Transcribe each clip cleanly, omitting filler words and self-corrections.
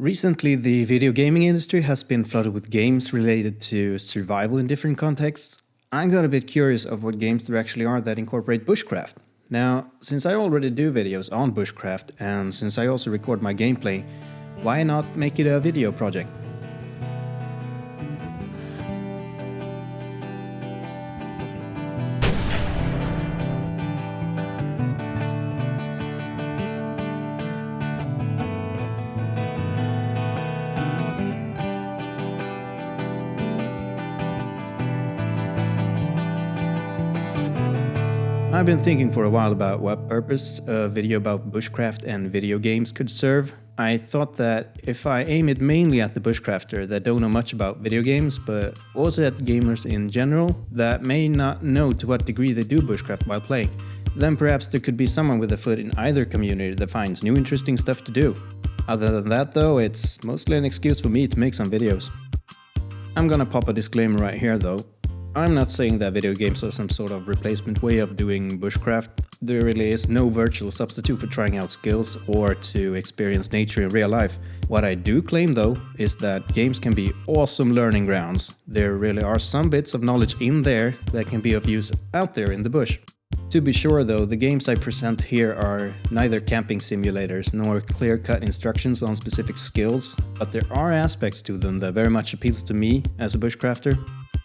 Recently, the video gaming industry has been flooded with games related to survival in different contexts. I got a bit curious of what games there actually are that incorporate bushcraft. Now, since I already do videos on bushcraft and since I also record my gameplay, why not make it a video project? I've been thinking for a while about what purpose a video about bushcraft and video games could serve. I thought that if I aim it mainly at the bushcrafter that don't know much about video games, but also at gamers in general that may not know to what degree they do bushcraft while playing, then perhaps there could be someone with a foot in either community that finds new interesting stuff to do. Other than that though, it's mostly an excuse for me to make some videos. I'm gonna pop a disclaimer right here though. I'm not saying that video games are some sort of replacement way of doing bushcraft. There really is no virtual substitute for trying out skills or to experience nature in real life. What I do claim though is that games can be awesome learning grounds. There really are some bits of knowledge in there that can be of use out there in the bush. To be sure though, the games I present here are neither camping simulators nor clear-cut instructions on specific skills, but there are aspects to them that very much appeals to me as a bushcrafter.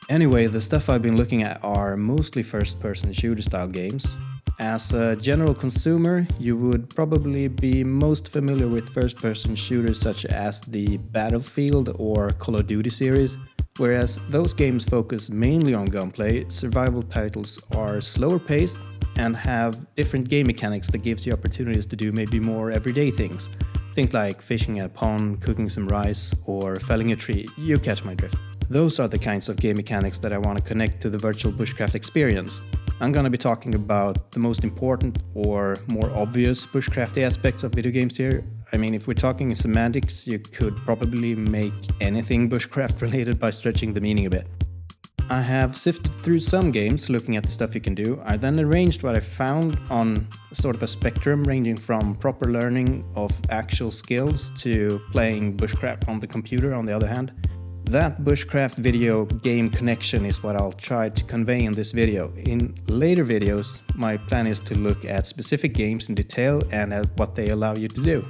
Anyway, the stuff I've been looking at are mostly first-person shooter-style games. As a general consumer, you would probably be most familiar with first-person shooters such as the Battlefield or Call of Duty series. Whereas those games focus mainly on gunplay, survival titles are slower paced and have different game mechanics that gives you opportunities to do maybe more everyday things. Things like fishing at a pond, cooking some rice, or felling a tree. You catch my drift. Those are the kinds of game mechanics that I want to connect to the virtual bushcraft experience. I'm gonna be talking about the most important or more obvious bushcrafty aspects of video games here. I mean, if we're talking semantics, you could probably make anything bushcraft related by stretching the meaning a bit. I have sifted through some games looking at the stuff you can do. I then arranged what I found on sort of a spectrum ranging from proper learning of actual skills to playing bushcraft on the computer on the other hand. That bushcraft video game connection is what I'll try to convey in this video. In later videos, my plan is to look at specific games in detail and at what they allow you to do.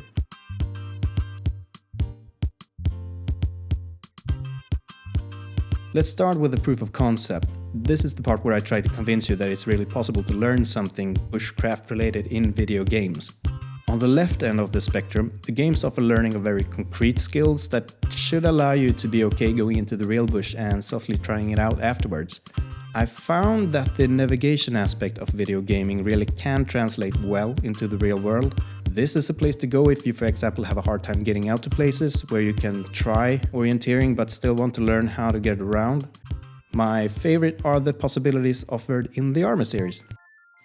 Let's start with the proof of concept. This is the part where I try to convince you that it's really possible to learn something bushcraft related in video games. On the left end of the spectrum, the games offer learning of very concrete skills that should allow you to be okay going into the real bush and softly trying it out afterwards. I found that the navigation aspect of video gaming really can translate well into the real world. This is a place to go if you, for example, have a hard time getting out to places where you can try orienteering but still want to learn how to get around. My favorite are the possibilities offered in the Arma series.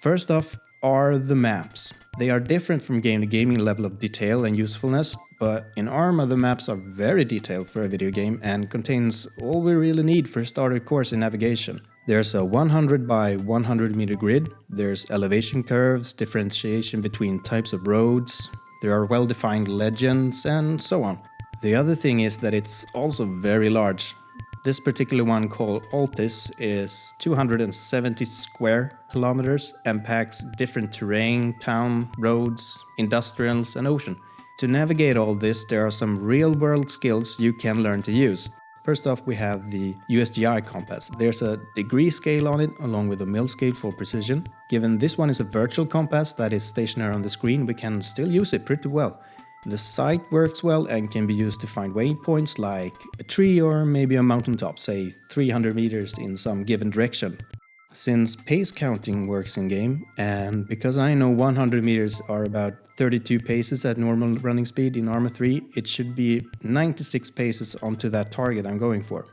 First off are the maps. They are different from game to game in level of detail and usefulness, but in Arma the maps are very detailed for a video game and contains all we really need for a starter course in navigation. There's a 100 by 100 meter grid, there's elevation curves, differentiation between types of roads, there are well-defined legends, and so on. The other thing is that it's also very large. This particular one called Altis is 270 square kilometers and packs different terrain, town, roads, industrials and ocean. To navigate all this, there are some real-world skills you can learn to use. First off, we have the USGI compass. There's a degree scale on it along with a mil scale for precision. Given this one is a virtual compass that is stationary on the screen, we can still use it pretty well. The sight works well and can be used to find waypoints like a tree or maybe a mountaintop, say 300 meters in some given direction. Since pace counting works in game, and because I know 100 meters are about 32 paces at normal running speed in Arma 3, it should be 96 paces onto that target I'm going for.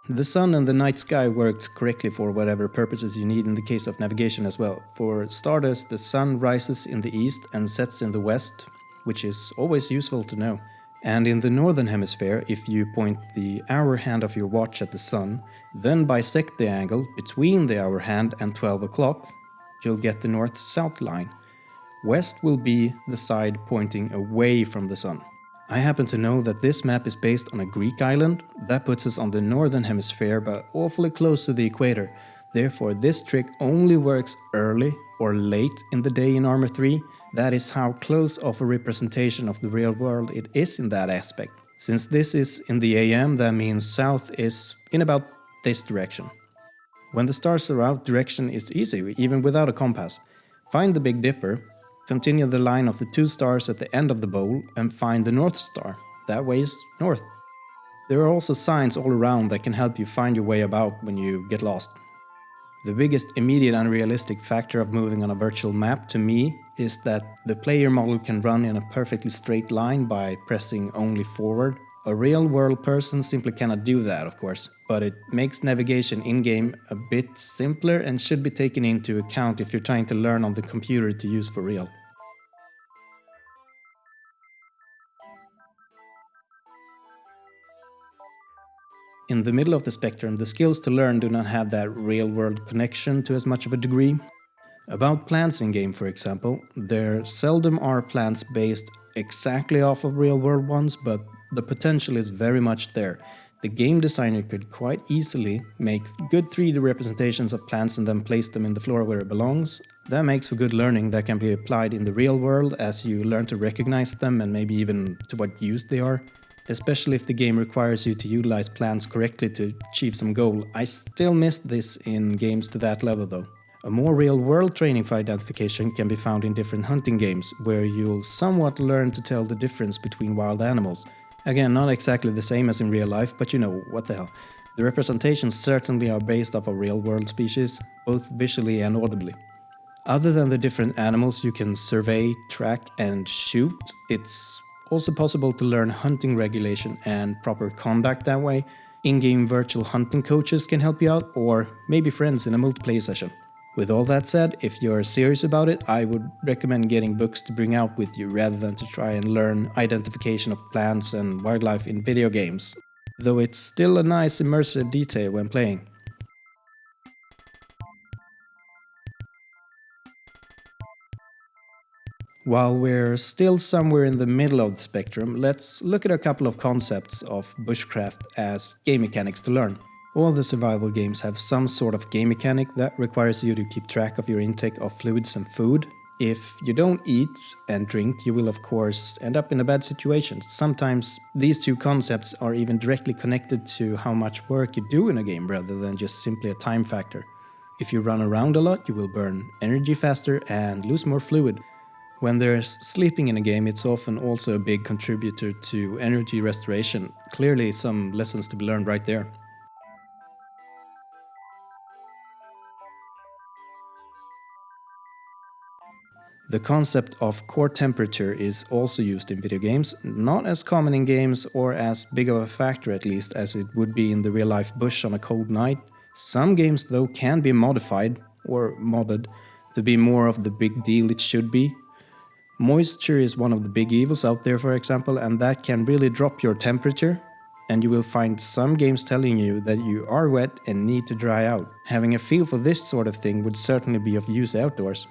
The sun and the night sky works correctly for whatever purposes you need in the case of navigation as well. For starters, the sun rises in the east and sets in the west, which is always useful to know. And in the northern hemisphere, if you point the hour hand of your watch at the sun, then bisect the angle between the hour hand and 12 o'clock, you'll get the north-south line. West will be the side pointing away from the sun. I happen to know that this map is based on a Greek island. That puts us on the northern hemisphere but awfully close to the equator. Therefore, this trick only works early or late in the day in Armor 3. That is how close of a representation of the real world it is in that aspect. Since this is in the AM, that means south is in about this direction. When the stars are out, direction is easy, even without a compass. Find the Big Dipper, continue the line of the 2 stars at the end of the bowl, and find the North Star. That way is north. There are also signs all around that can help you find your way about when you get lost. The biggest immediate unrealistic factor of moving on a virtual map to me is that the player model can run in a perfectly straight line by pressing only forward. A real-world person simply cannot do that, of course, but it makes navigation in-game a bit simpler and should be taken into account if you're trying to learn on the computer to use for real. In the middle of the spectrum, the skills to learn do not have that real-world connection to as much of a degree. About plants in-game, for example, there seldom are plants based exactly off of real-world ones, but the potential is very much there. The game designer could quite easily make good 3D representations of plants and then place them in the floor where it belongs. That makes for good learning that can be applied in the real world as you learn to recognize them and maybe even to what use they are. Especially if the game requires you to utilize plants correctly to achieve some goal. I still miss this in games to that level though. A more real-world training for identification can be found in different hunting games, where you'll somewhat learn to tell the difference between wild animals. Again, not exactly the same as in real life, but you know, what the hell. The representations certainly are based off of real-world species, both visually and audibly. Other than the different animals you can survey, track, and shoot, it's also possible to learn hunting regulation and proper conduct that way. In-game virtual hunting coaches can help you out, or maybe friends in a multiplayer session. With all that said, if you're serious about it, I would recommend getting books to bring out with you rather than to try and learn identification of plants and wildlife in video games, though it's still a nice immersive detail when playing. While we're still somewhere in the middle of the spectrum, let's look at a couple of concepts of bushcraft as game mechanics to learn. All the survival games have some sort of game mechanic that requires you to keep track of your intake of fluids and food. If you don't eat and drink, you will of course end up in a bad situation. Sometimes these two concepts are even directly connected to how much work you do in a game rather than just simply a time factor. If you run around a lot, you will burn energy faster and lose more fluid. When there's sleeping in a game, it's often also a big contributor to energy restoration. Clearly some lessons to be learned right there. The concept of core temperature is also used in video games, not as common in games or as big of a factor at least as it would be in the real life bush on a cold night. Some games though can be modified or modded to be more of the big deal it should be. Moisture is one of the big evils out there, for example, and that can really drop your temperature. And you will find some games telling you that you are wet and need to dry out. Having a feel for this sort of thing would certainly be of use outdoors.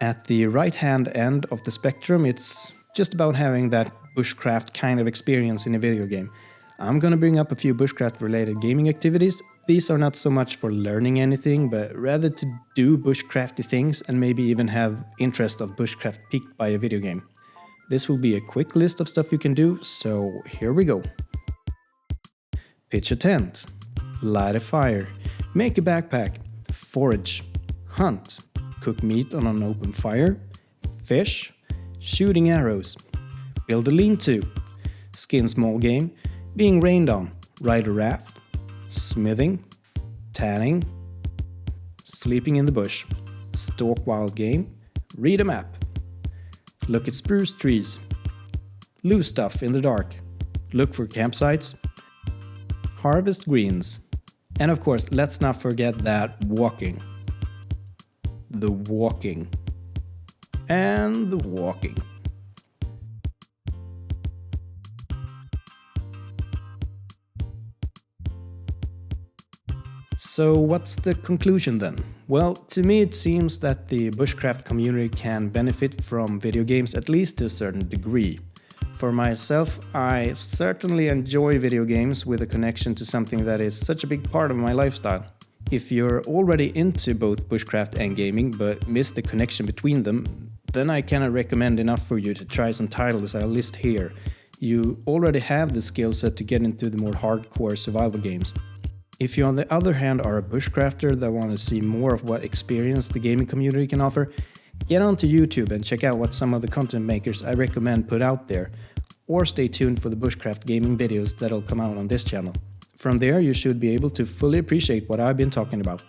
At the right-hand end of the spectrum, it's just about having that bushcraft kind of experience in a video game. I'm gonna bring up a few bushcraft-related gaming activities. These are not so much for learning anything, but rather to do bushcrafty things and maybe even have interest of bushcraft piqued by a video game. This will be a quick list of stuff you can do, so here we go. Pitch a tent, light a fire, make a backpack, forage, hunt, cook meat on an open fire, fish, shooting arrows, build a lean-to, skin small game, being rained on, ride a raft, smithing, tanning, sleeping in the bush, stalk wild game, read a map, look at spruce trees, lose stuff in the dark, look for campsites, harvest greens, and of course, let's not forget that walking. The walking. And the walking. So what's the conclusion then? Well, to me it seems that the Bushcraft community can benefit from video games at least to a certain degree. For myself, I certainly enjoy video games with a connection to something that is such a big part of my lifestyle. If you're already into both Bushcraft and gaming but miss the connection between them, then I cannot recommend enough for you to try some titles I'll list here. You already have the skill set to get into the more hardcore survival games. If you on the other hand are a bushcrafter that want to see more of what experience the gaming community can offer, get onto YouTube and check out what some of the content makers I recommend put out there, or stay tuned for the Bushcraft gaming videos that'll come out on this channel. From there you should be able to fully appreciate what I've been talking about.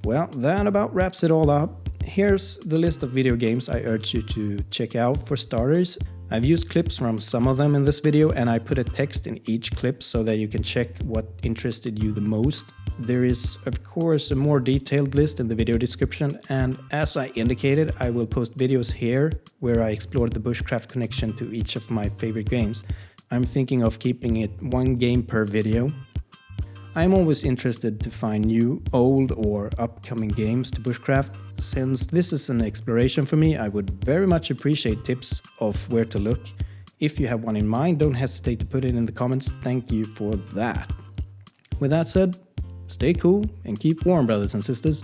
Well, that about wraps it all up. Here's the list of video games I urge you to check out for starters. I've used clips from some of them in this video and I put a text in each clip so that you can check what interested you the most. There is of course a more detailed list in the video description, and as I indicated, I will post videos here where I explore the Bushcraft connection to each of my favorite games. I'm thinking of keeping it one game per video. I'm always interested to find new, old or upcoming games to Bushcraft. Since this is an exploration for me, I would very much appreciate tips of where to look. If you have one in mind, don't hesitate to put it in the comments. Thank you for that. With that said, stay cool and keep warm, brothers and sisters.